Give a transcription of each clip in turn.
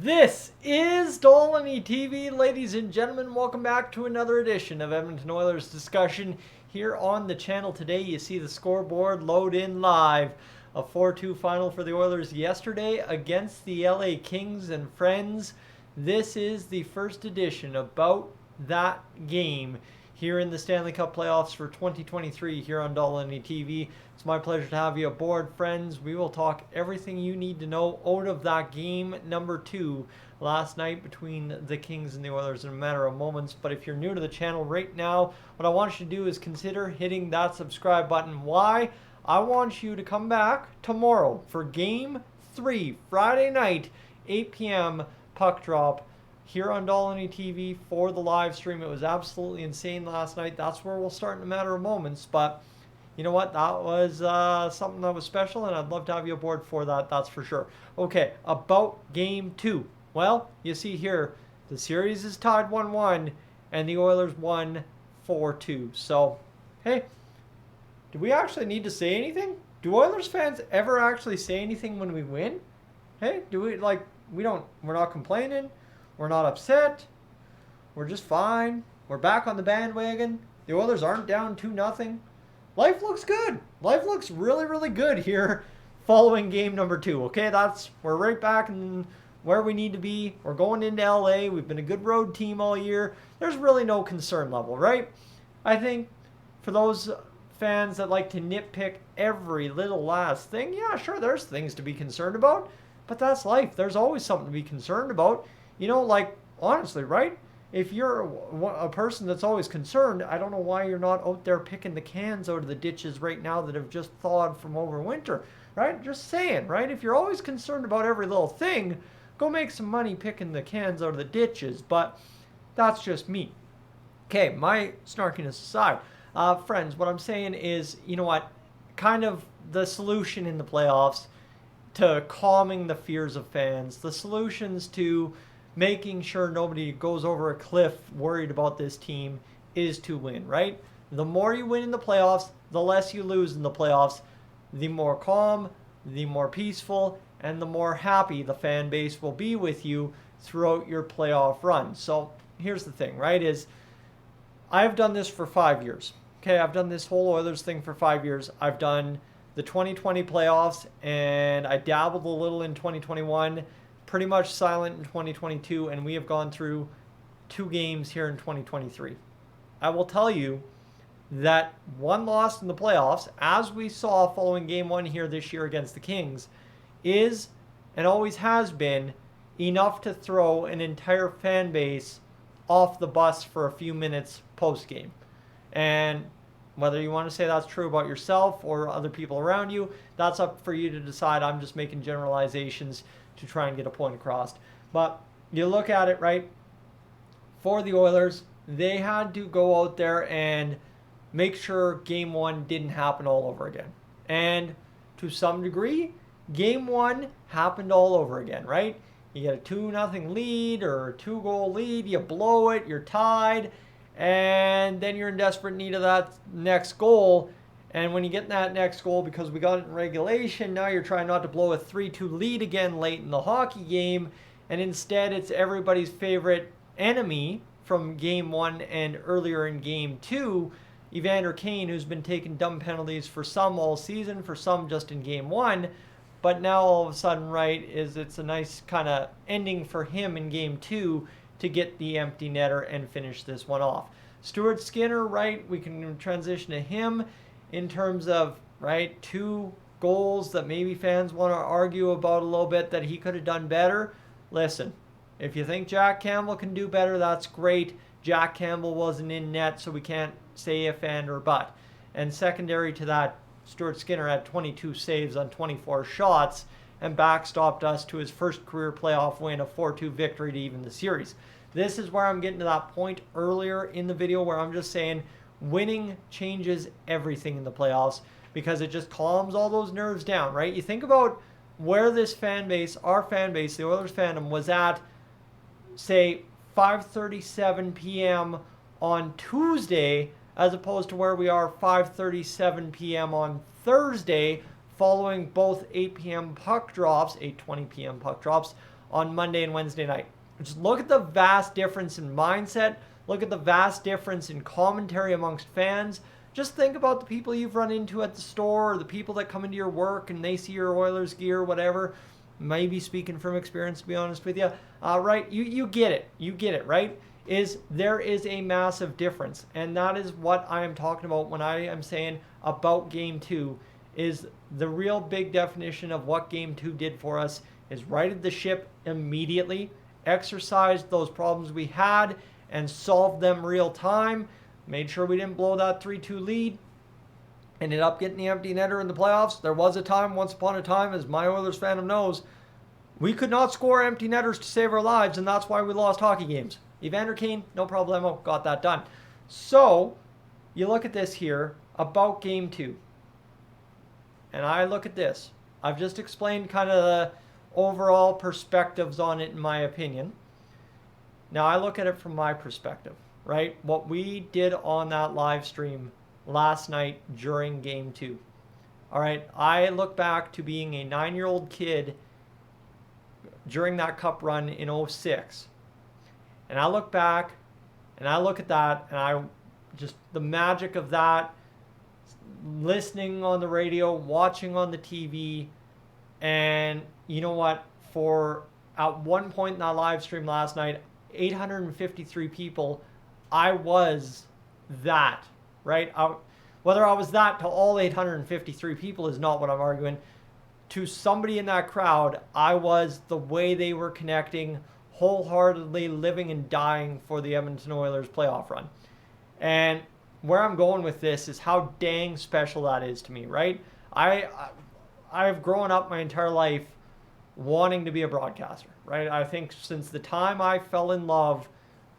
This is Dolynny TV, ladies and gentlemen. Welcome back to another edition of Edmonton Oilers discussion here on the channel. Today you see the scoreboard load in live. A 4-2 final for the Oilers yesterday against the LA Kings and friends. This is the first edition about that game here in the Stanley Cup Playoffs for 2023 here on Dolynny TV. It's my pleasure to have you aboard, friends. We will talk everything you need to know out of that game number 2 last night between the Kings and the Oilers in a matter of moments. But if you're new to the channel right now, what I want you to do is consider hitting that subscribe button. Why? I want you to come back tomorrow for Game 3, Friday night, 8 p.m. puck drop here on Dolynny TV for the live stream. It was absolutely insane last night. That's where we'll start in a matter of moments. But you know what? That was something that was special, and I'd love to have you aboard for that. That's for sure. Okay, about Game 2. Well, you see here, the series is tied 1-1, and the Oilers won 4-2. So, hey, do we actually need to say anything? Do Oilers fans ever actually say anything when we win? Hey, do we, we're not complaining. We're not upset. We're just fine. We're back on the bandwagon. The Oilers aren't down 2-0. Life looks good. Life looks really, really good here following game number 2. Okay, we're right back in where we need to be. We're going into LA. We've been a good road team all year. There's really no concern level, right? I think for those fans that like to nitpick every little last thing, yeah, sure, there's things to be concerned about, but that's life. There's always something to be concerned about. You know, honestly, right? If you're a person that's always concerned, I don't know why you're not out there picking the cans out of the ditches right now that have just thawed from over winter, right? Just saying, right? If you're always concerned about every little thing, go make some money picking the cans out of the ditches. But that's just me. Okay, my snarkiness aside. Friends, what I'm saying is, you know what? Kind of the solution in the playoffs to calming the fears of fans, the solutions to making sure nobody goes over a cliff worried about this team is to win, right? The more you win in the playoffs, the less you lose in the playoffs, the more calm, the more peaceful, and the more happy the fan base will be with you throughout your playoff run. So here's the thing, right, is I've done this for 5 years. Okay, I've done this whole Oilers thing for 5 years. I've done the 2020 playoffs, and I dabbled a little in 2021, pretty much silent in 2022, and we have gone through 2 games here in 2023. I will tell you that one loss in the playoffs, as we saw following Game 1 here this year against the Kings, is and always has been enough to throw an entire fan base off the bus for a few minutes post-game. And whether you want to say that's true about yourself or other people around you, that's up for you to decide. I'm just making generalizations to try and get a point across. But you look at it, right, for the Oilers, they had to go out there and make sure Game 1 didn't happen all over again. And to some degree, Game 1 happened all over again, right? You get a 2-0 lead or a 2-goal lead, you blow it, you're tied, and then you're in desperate need of that next goal. And when you get that next goal, because we got it in regulation, now you're trying not to blow a 3-2 lead again late in the hockey game. And instead, it's everybody's favorite enemy from Game 1 and earlier in Game 2, Evander Kane, who's been taking dumb penalties for some all season, for some just in Game 1. But now all of a sudden, right, it's a nice kind of ending for him in Game 2 to get the empty netter and finish this one off. Stuart Skinner, right, we can transition to him in terms of, right, 2 goals that maybe fans want to argue about a little bit that he could have done better. Listen, if you think Jack Campbell can do better, that's great. Jack Campbell wasn't in net, so we can't say if and or but. And secondary to that, Stuart Skinner had 22 saves on 24 shots and backstopped us to his first career playoff win, a 4-2 victory to even the series. This is where I'm getting to that point earlier in the video where I'm just saying winning changes everything in the playoffs because it just calms all those nerves down, right? You think about where this fan base, our fan base, the Oilers fandom, was at, say, 5:37 p.m. on Tuesday, as opposed to where we are 5:37 p.m. on Thursday, following both 8 p.m. puck drops, 8:20 p.m. puck drops, on Monday and Wednesday night. Just look at the vast difference in mindset. Look at the vast difference in commentary amongst fans. Just think about the people you've run into at the store, or the people that come into your work and they see your Oilers gear, whatever. Maybe speaking from experience, to be honest with you. Right? You get it. You get it, right? There is a massive difference. And that is what I am talking about when I am saying about Game 2, is the real big definition of what Game 2 did for us is righted the ship immediately, exercised those problems we had, and solved them real time. Made sure we didn't blow that 3-2 lead. Ended up getting the empty netter in the playoffs. There was a time, once upon a time, as my Oilers fandom knows, we could not score empty netters to save our lives, and that's why we lost hockey games. Evander Kane, no problemo, got that done. So, you look at this here about Game 2. And I look at this. I've just explained kind of the overall perspectives on it, in my opinion. Now, I look at it from my perspective, right? What we did on that live stream last night during Game 2. All right, I look back to being a 9-year-old kid during that cup run in 06. And I look back and I look at that, and I just, the magic of that, listening on the radio, watching on the TV, and you know what? At one point in that live stream last night, 853 people, I was that, right? Whether I was that to all 853 people is not what I'm arguing. To somebody in that crowd, I was the way they were connecting, wholeheartedly living and dying for the Edmonton Oilers playoff run. And where I'm going with this is how dang special that is to me, right? I've grown up my entire life wanting to be a broadcaster, right? I think since the time I fell in love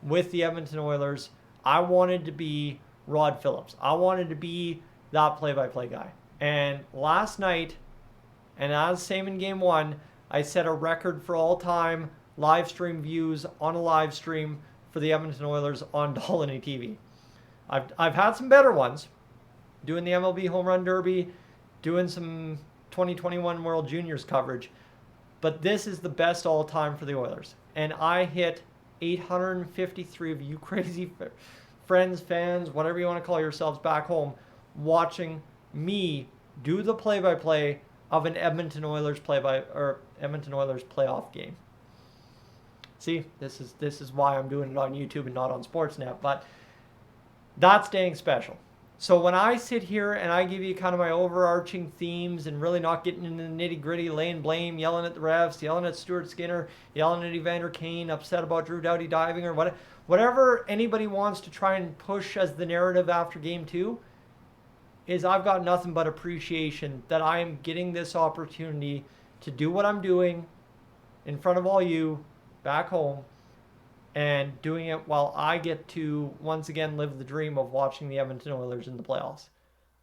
with the Edmonton Oilers, I wanted to be Rod Phillips. I wanted to be that play-by-play guy. And last night, and as same in Game 1, I set a record for all-time live stream views on a live stream for the Edmonton Oilers on Dolynny TV. I've had some better ones, doing the MLB Home Run Derby, doing some 2021 World Juniors coverage, but this is the best all time for the Oilers. And I hit 853 of you crazy friends, fans, whatever you want to call yourselves back home, watching me do the play-by-play of an Edmonton Oilers Edmonton Oilers playoff game. See, this is why I'm doing it on YouTube and not on Sportsnet, but that's dang special. So when I sit here and I give you kind of my overarching themes and really not getting into the nitty-gritty, laying blame, yelling at the refs, yelling at Stuart Skinner, yelling at Evander Kane, upset about Drew Doughty diving, or whatever anybody wants to try and push as the narrative after Game 2, is I've got nothing but appreciation that I am getting this opportunity to do what I'm doing in front of all you back home, and doing it while I get to once again live the dream of watching the Edmonton Oilers in the playoffs.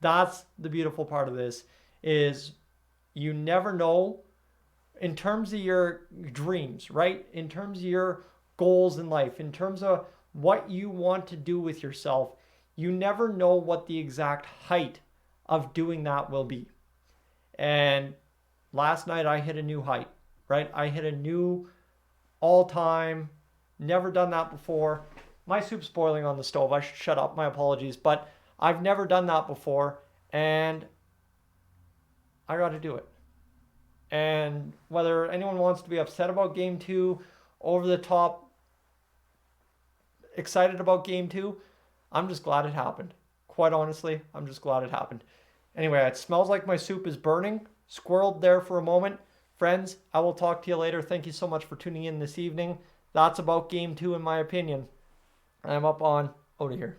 That's the beautiful part of this, is you never know in terms of your dreams, right? In terms of your goals in life, in terms of what you want to do with yourself, you never know what the exact height of doing that will be. And last night I hit a new height, right? I hit a new all-time, never done that before. My soup's boiling on the stove. I should shut up. My apologies. But I've never done that before, and I got to do it. And whether anyone wants to be upset about Game 2, over the top, excited about Game 2, I'm just glad it happened. Quite honestly, I'm just glad it happened. Anyway, it smells like my soup is burning. Squirreled there for a moment. Friends, I will talk to you later. Thank you so much for tuning in this evening. That's about Game 2 in my opinion. I'm up on out of here.